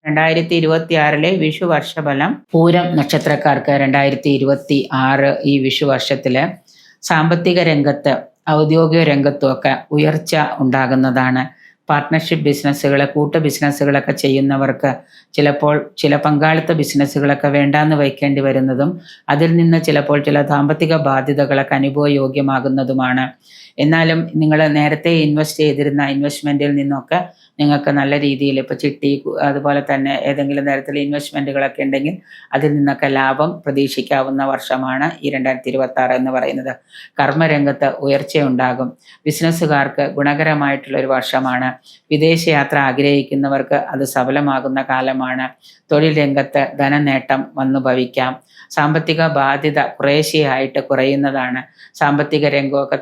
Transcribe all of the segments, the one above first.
2026 വിഷു വർഷഫലം. പൂരം നക്ഷത്രക്കാർക്ക് 2026 ഈ വിഷു വർഷത്തില് സാമ്പത്തിക രംഗത്ത്, ഔദ്യോഗിക രംഗത്തും ഒക്കെ ഉയർച്ച ഉണ്ടാകുന്നതാണ്. പാർട്ട്ണർഷിപ്പ് ബിസിനസ്സുകൾ, കൂട്ടു ബിസിനസ്സുകളൊക്കെ ചെയ്യുന്നവർക്ക് ചിലപ്പോൾ ചില പങ്കാളിത്ത ബിസിനസ്സുകളൊക്കെ വേണ്ടാന്ന് വയ്ക്കേണ്ടി വരുന്നതും അതിൽ നിന്ന് ചിലപ്പോൾ ചില സാമ്പത്തിക ബാധ്യതകളൊക്കെ അനുഭവയോഗ്യമാകുന്നതുമാണ്. എന്നാലും നിങ്ങൾ നേരത്തെ ഇൻവെസ്റ്റ് ചെയ്തിരുന്ന ഇൻവെസ്റ്റ്മെൻറ്റിൽ നിന്നൊക്കെ നിങ്ങൾക്ക് നല്ല രീതിയിൽ ഇപ്പോൾ ചിട്ടി, അതുപോലെ തന്നെ ഏതെങ്കിലും തരത്തിൽ ഇൻവെസ്റ്റ്മെൻറ്റുകളൊക്കെ ഉണ്ടെങ്കിൽ അതിൽ നിന്നൊക്കെ ലാഭം പ്രതീക്ഷിക്കാവുന്ന വർഷമാണ് ഈ 2026 എന്ന് പറയുന്നത്. കർമ്മരംഗത്ത് ഉയർച്ചയുണ്ടാകും. ബിസിനസ്സുകാർക്ക് ഗുണകരമായിട്ടുള്ളൊരു വർഷമാണ്. വിദേശയാത്ര ആഗ്രഹിക്കുന്നവർക്ക് അത് സഫലമാകുന്ന കാലമാണ്. തൊഴിൽ രംഗത്ത് ധനനേട്ടം വന്നു ഭവിക്കാം. സാമ്പത്തിക ബാധ്യത കുറേശ്ശെയായിട്ട് കുറയുന്നതാണ്. സാമ്പത്തിക രംഗമൊക്കെ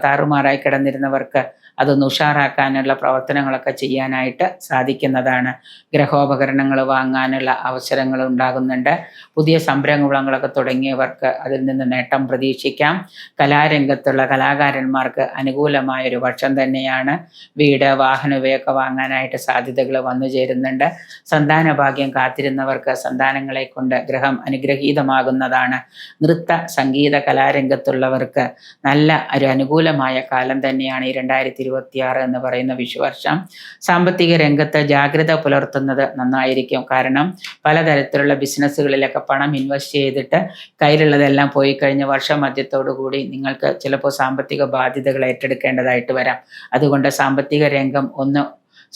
താറുമാറായി കിടന്നിരുന്നവർക്ക് അതൊന്ന് ഉഷാറാക്കാനുള്ള പ്രവർത്തനങ്ങളൊക്കെ ചെയ്യാനായിട്ട് സാധിക്കുന്നതാണ്. ഗ്രഹോപകരണങ്ങൾ വാങ്ങാനുള്ള അവസരങ്ങൾ ഉണ്ടാകുന്നുണ്ട്. പുതിയ സംരംഭങ്ങളൊക്കെ തുടങ്ങിയവർക്ക് അതിൽ നിന്ന് നേട്ടം പ്രതീക്ഷിക്കാം. കലാരംഗത്തുള്ള കലാകാരന്മാർക്ക് അനുകൂലമായൊരു വർഷം തന്നെയാണ്. വീട്, വാഹനം ഇവയൊക്കെ വാങ്ങാനായിട്ട് സാധ്യതകൾ വന്നു ചേരുന്നുണ്ട്. സന്താന ഭാഗ്യം കാത്തിരുന്നവർക്ക് സന്താനങ്ങളെ കൊണ്ട് ഗ്രഹം അനുഗ്രഹീതമാകുന്നതാണ്. നൃത്ത, സംഗീത, കലാരംഗത്തുള്ളവർക്ക് നല്ല ഒരു അനുകൂലമായ കാലം തന്നെയാണ് ഈ 2026 എന്ന് പറയുന്ന വിഷുവർഷം. സാമ്പത്തിക രംഗത്ത് ജാഗ്രത പുലർത്തുന്നത് നന്നായിരിക്കും. കാരണം പലതരത്തിലുള്ള ബിസിനസ്സുകളിലൊക്കെ പണം ഇൻവെസ്റ്റ് ചെയ്തിട്ട് കയ്യിലുള്ളതെല്ലാം പോയി കഴിഞ്ഞ വർഷമധ്യത്തോടു കൂടി നിങ്ങൾക്ക് ചിലപ്പോൾ സാമ്പത്തിക ബാധ്യതകൾ ഏറ്റെടുക്കേണ്ടതായിട്ട് വരാം. അതുകൊണ്ട് സാമ്പത്തിക രംഗം ഒന്ന്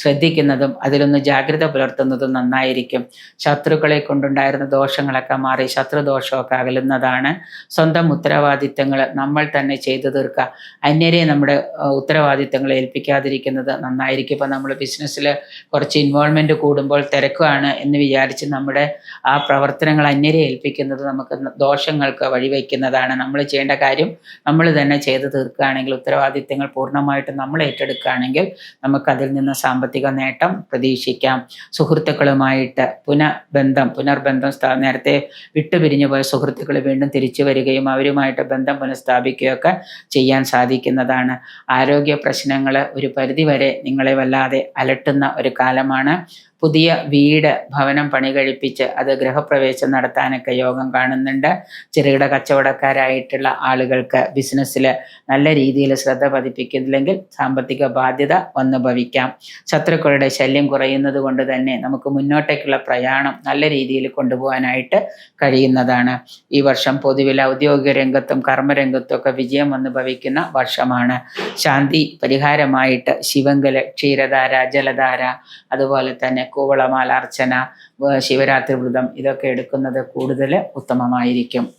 ശ്രദ്ധിക്കുന്നതും അതിലൊന്ന് ജാഗ്രത പുലർത്തുന്നതും നന്നായിരിക്കും. ശത്രുക്കളെ കൊണ്ടുണ്ടായിരുന്ന ദോഷങ്ങളൊക്കെ മാറി ശത്രുദോഷമൊക്കെ അകലുന്നതാണ്. സ്വന്തം ഉത്തരവാദിത്തങ്ങൾ നമ്മൾ തന്നെ ചെയ്തു തീർക്കുക. അന്യരെ നമ്മുടെ ഉത്തരവാദിത്തങ്ങൾ ഏൽപ്പിക്കാതിരിക്കുന്നത് നന്നായിരിക്കും. ഇപ്പോൾ നമ്മൾ ബിസിനസ്സിൽ കുറച്ച് ഇൻവോൾവ്മെൻറ്റ് കൂടുമ്പോൾ തിരക്കാണ് എന്ന് വിചാരിച്ച് നമ്മുടെ ആ പ്രവർത്തനങ്ങൾ അന്യരെ ഏൽപ്പിക്കുന്നത് നമുക്ക് ദോഷങ്ങൾക്ക് വഴിവെക്കുന്നതാണ്. നമ്മൾ ചെയ്യേണ്ട കാര്യം നമ്മൾ തന്നെ ചെയ്തു തീർക്കുകയാണെങ്കിൽ, ഉത്തരവാദിത്തങ്ങൾ പൂർണ്ണമായിട്ട് നമ്മൾ ഏറ്റെടുക്കുകയാണെങ്കിൽ നമുക്കതിൽ നിന്ന് സാമ്പത്തിക നേട്ടം പ്രതീക്ഷിക്കാം. സുഹൃത്തുക്കളുമായിട്ട് പുനർബന്ധം നേരത്തെ വിട്ടുപിരിഞ്ഞു പോയ സുഹൃത്തുക്കൾ വീണ്ടും തിരിച്ചു വരികയും അവരുമായിട്ട് ബന്ധം പുനഃസ്ഥാപിക്കുകയൊക്കെ ചെയ്യാൻ സാധിക്കുന്നതാണ്. ആരോഗ്യ പ്രശ്നങ്ങൾ ഒരു പരിധിവരെ നിങ്ങളെ വല്ലാതെ അലട്ടുന്ന ഒരു കാലമാണ്. പുതിയ വീട്, ഭവനം പണി കഴിപ്പിച്ച് അത് ഗൃഹപ്രവേശം നടത്താനൊക്കെ യോഗം കാണുന്നുണ്ട്. ചെറുകിട കച്ചവടക്കാരായിട്ടുള്ള ആളുകൾക്ക് ബിസിനസ്സിൽ നല്ല രീതിയിൽ ശ്രദ്ധ പതിപ്പിക്കുന്നില്ലെങ്കിൽ സാമ്പത്തിക ബാധ്യത വന്നു ഭവിക്കാം. ശത്രുക്കളുടെ ശല്യം കുറയുന്നത് കൊണ്ട് തന്നെ നമുക്ക് മുന്നോട്ടേക്കുള്ള പ്രയാണം നല്ല രീതിയിൽ കൊണ്ടുപോകാനായിട്ട് കഴിയുന്നതാണ്. ഈ വർഷം പൊതുവിൽ ഔദ്യോഗിക രംഗത്തും കർമ്മരംഗത്തും ഒക്കെ വിജയം വന്നു ഭവിക്കുന്ന വർഷമാണ്. ശാന്തി പരിഹാരമായിട്ട് ശിവങ്കല്, ക്ഷീരധാര, ജലധാര, അതുപോലെ തന്നെ കൂവളമാല അർച്ചന, ശിവരാത്രി വ്രതം ഇതൊക്കെ എടുക്കുന്നത് കൂടുതൽ ഉത്തമമായിരിക്കും.